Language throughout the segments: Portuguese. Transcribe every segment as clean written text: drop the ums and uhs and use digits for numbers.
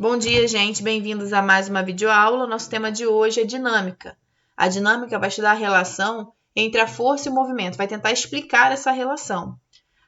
Bom dia, gente. Bem-vindos a mais uma videoaula. Nosso tema de hoje é dinâmica. A dinâmica vai estudar a relação entre a força e o movimento, vai tentar explicar essa relação.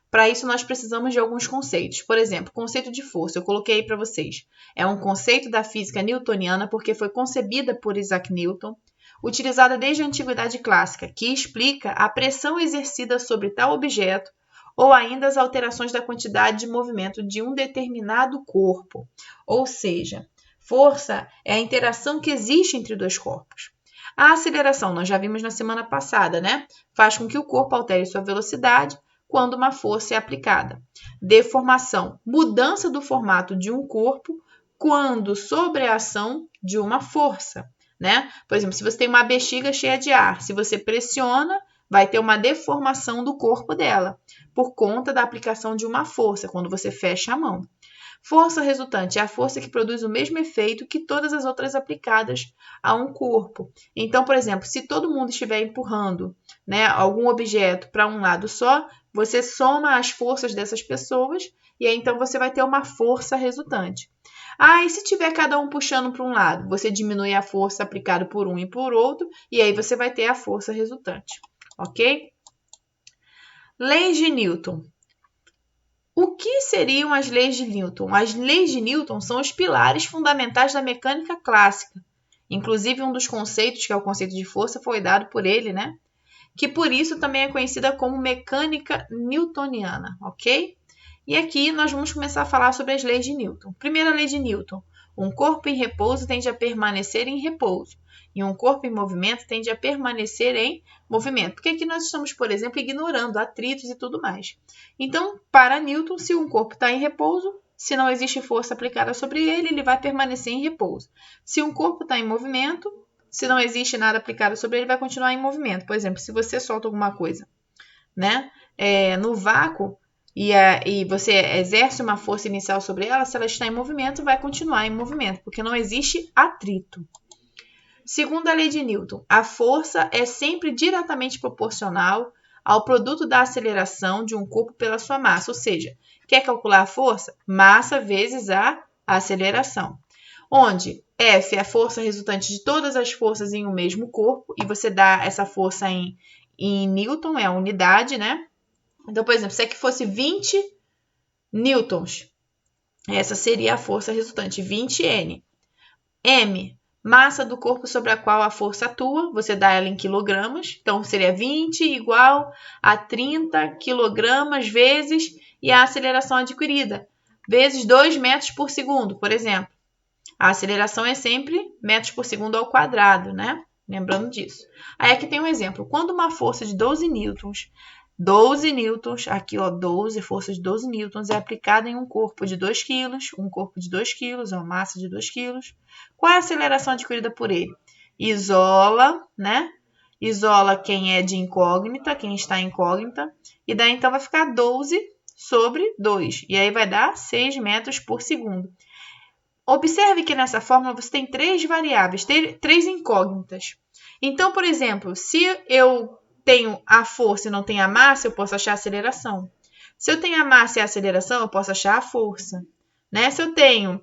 Para isso, nós precisamos de alguns conceitos. Por exemplo, conceito de força, eu coloquei aí para vocês. É um conceito da física newtoniana porque foi concebida por Isaac Newton, utilizada desde a antiguidade clássica, que explica a pressão exercida sobre tal objeto ou ainda as alterações da quantidade de movimento de um determinado corpo. Ou seja, força é a interação que existe entre dois corpos. A aceleração, nós já vimos na semana passada, né? Faz com que o corpo altere sua velocidade quando uma força é aplicada. Deformação, mudança do formato de um corpo quando sobre a ação de uma força, né? Por exemplo, se você tem uma bexiga cheia de ar, se você pressiona, vai ter uma deformação do corpo dela, por conta da aplicação de uma força, quando você fecha a mão. Força resultante é a força que produz o mesmo efeito que todas as outras aplicadas a um corpo. Então, por exemplo, se todo mundo estiver empurrando, né, algum objeto para um lado só, você soma as forças dessas pessoas e aí então você vai ter uma força resultante. E se tiver cada um puxando para um lado, você diminui a força aplicada por um e por outro e aí você vai ter a força resultante. Ok? Leis de Newton. O que seriam as leis de Newton? As leis de Newton são os pilares fundamentais da mecânica clássica. Inclusive, um dos conceitos, que é o conceito de força, foi dado por ele, né? Que por isso também é conhecida como mecânica newtoniana, ok? E aqui nós vamos começar a falar sobre as leis de Newton. Primeira lei de Newton. Um corpo em repouso tende a permanecer em repouso. E um corpo em movimento tende a permanecer em movimento. Porque aqui nós estamos, por exemplo, ignorando atritos e tudo mais. Então, para Newton, se um corpo está em repouso, se não existe força aplicada sobre ele, ele vai permanecer em repouso. Se um corpo está em movimento, se não existe nada aplicado sobre ele, vai continuar em movimento. Por exemplo, se você solta alguma coisa, né, no vácuo, e você exerce uma força inicial sobre ela, se ela está em movimento, vai continuar em movimento, porque não existe atrito. Segundo a lei de Newton, a força é sempre diretamente proporcional ao produto da aceleração de um corpo pela sua massa, ou seja, quer calcular a força? Massa vezes a aceleração, onde F é a força resultante de todas as forças em um mesmo corpo, e você dá essa força em Newton, é a unidade, né? Então, por exemplo, se aqui fosse 20 newtons, essa seria a força resultante, 20N. M, massa do corpo sobre a qual a força atua, você dá ela em quilogramas, então seria 20 igual a 30 quilogramas vezes e a aceleração adquirida, vezes 2 metros por segundo, por exemplo. A aceleração é sempre metros por segundo ao quadrado, né? Lembrando disso. Aí aqui tem um exemplo. Quando uma força de 12 newtons, aqui ó, 12, força de 12 newtons é aplicada em um corpo de 2 kg, um corpo de 2 kg, uma massa de 2 kg. Qual é a aceleração adquirida por ele? Isola, né? Isola quem é de incógnita, quem está incógnita, e daí então vai ficar 12 sobre 2, e aí vai dar 6 metros por segundo. Observe que nessa fórmula você tem 3 variáveis, 3 incógnitas. Então, por exemplo, se eu tenho a força e não tenho a massa, eu posso achar a aceleração. Se eu tenho a massa e a aceleração, eu posso achar a força, né? Se eu tenho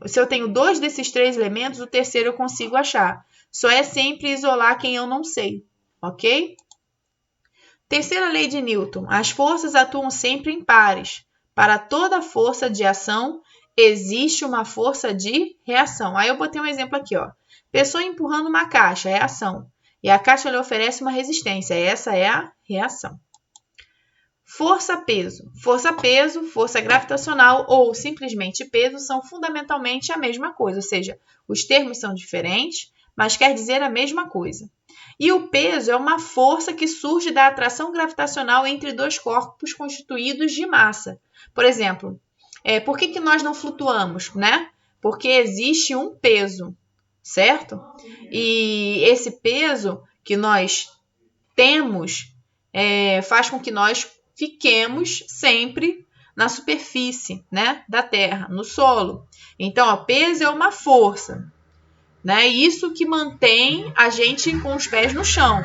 se eu tenho 2 desses 3 elementos, o terceiro eu consigo achar. Só é sempre isolar quem eu não sei, ok? Terceira lei de Newton. As forças atuam sempre em pares. Para toda força de ação, existe uma força de reação. Aí eu botei um exemplo aqui, ó. Pessoa empurrando uma caixa é ação. E a caixa lhe oferece uma resistência. Essa é a reação. Força-peso. Força-peso, força gravitacional ou simplesmente peso são fundamentalmente a mesma coisa. Ou seja, os termos são diferentes, mas quer dizer a mesma coisa. E o peso é uma força que surge da atração gravitacional entre dois corpos constituídos de massa. Por exemplo, por que nós não flutuamos, né? Porque existe um peso, certo? E esse peso que nós temos faz com que nós fiquemos sempre na superfície, né, da Terra, no solo. Então, o peso é uma força, né? Isso que mantém a gente com os pés no chão,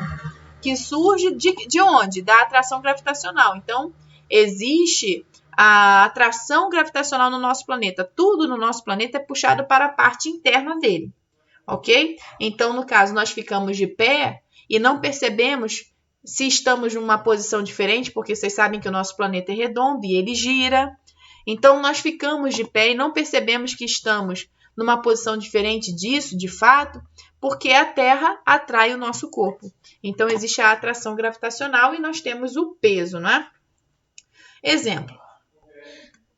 que surge de onde? Da atração gravitacional. Então, existe a atração gravitacional no nosso planeta. Tudo no nosso planeta é puxado para a parte interna dele, ok? Então, no caso, nós ficamos de pé e não percebemos se estamos numa posição diferente, porque vocês sabem que o nosso planeta é redondo e ele gira. Então, nós ficamos de pé e não percebemos que estamos numa posição diferente disso, de fato, porque a Terra atrai o nosso corpo. Então, existe a atração gravitacional e nós temos o peso, não é? Exemplo.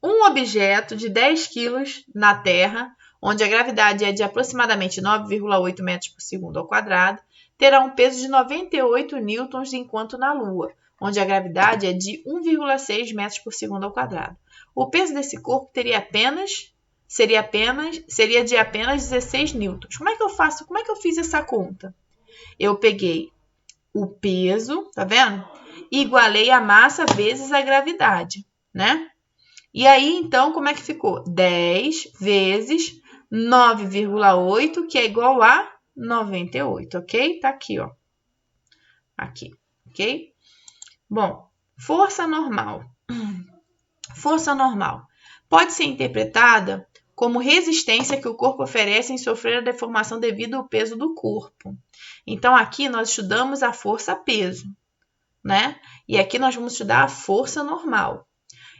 Um objeto de 10 quilos na Terra, onde a gravidade é de aproximadamente 9,8 metros por segundo ao quadrado, terá um peso de 98 newtons, enquanto na Lua, onde a gravidade é de 1,6 metros por segundo ao quadrado. O peso desse corpo seria de apenas 16 newtons. Como é que eu fiz essa conta? Eu peguei o peso, tá vendo? E igualei a massa vezes a gravidade, né? E aí, então, como é que ficou? 10 vezes 9,8, que é igual a 98, ok? Tá aqui, ó. Aqui, ok? Bom, força normal. Força normal pode ser interpretada como resistência que o corpo oferece em sofrer a deformação devido ao peso do corpo. Então, aqui nós estudamos a força-peso, né? E aqui nós vamos estudar a força normal.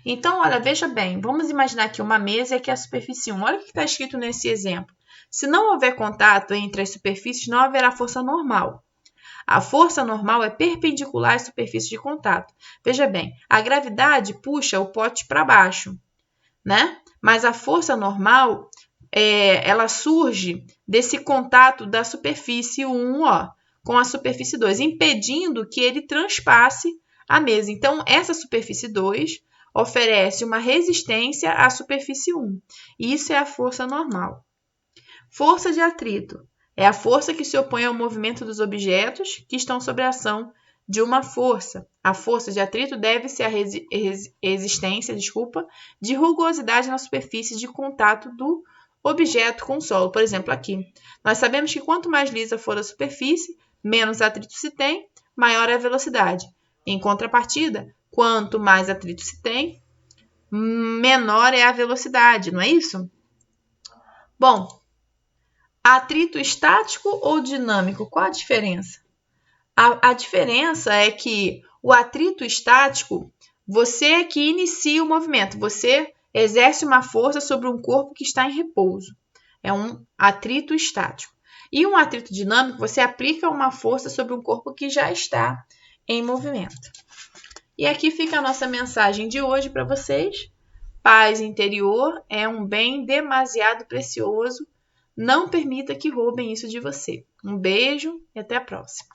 Então, olha, veja bem, vamos imaginar aqui uma mesa e aqui a superfície 1. Olha o que está escrito nesse exemplo. Se não houver contato entre as superfícies, não haverá força normal. A força normal é perpendicular às superfícies de contato. Veja bem, a gravidade puxa o pote para baixo, né? Mas a força normal, ela surge desse contato da superfície 1, ó, com a superfície 2, impedindo que ele transpasse a mesa. Então, essa superfície 2 oferece uma resistência à superfície 1. Isso é a força normal. Força de atrito é a força que se opõe ao movimento dos objetos que estão sob a ação de uma força. A força de atrito deve-se à resistência, de rugosidade na superfície de contato do objeto com o solo. Por exemplo, aqui. Nós sabemos que quanto mais lisa for a superfície, menos atrito se tem, maior é a velocidade. Em contrapartida, quanto mais atrito se tem, menor é a velocidade, não é isso? Bom, atrito estático ou dinâmico? Qual a diferença? A diferença é que o atrito estático, você é que inicia o movimento, você exerce uma força sobre um corpo que está em repouso. É um atrito estático. E um atrito dinâmico, você aplica uma força sobre um corpo que já está em movimento. E aqui fica a nossa mensagem de hoje para vocês. Paz interior é um bem demasiado precioso. Não permita que roubem isso de você. Um beijo e até a próxima.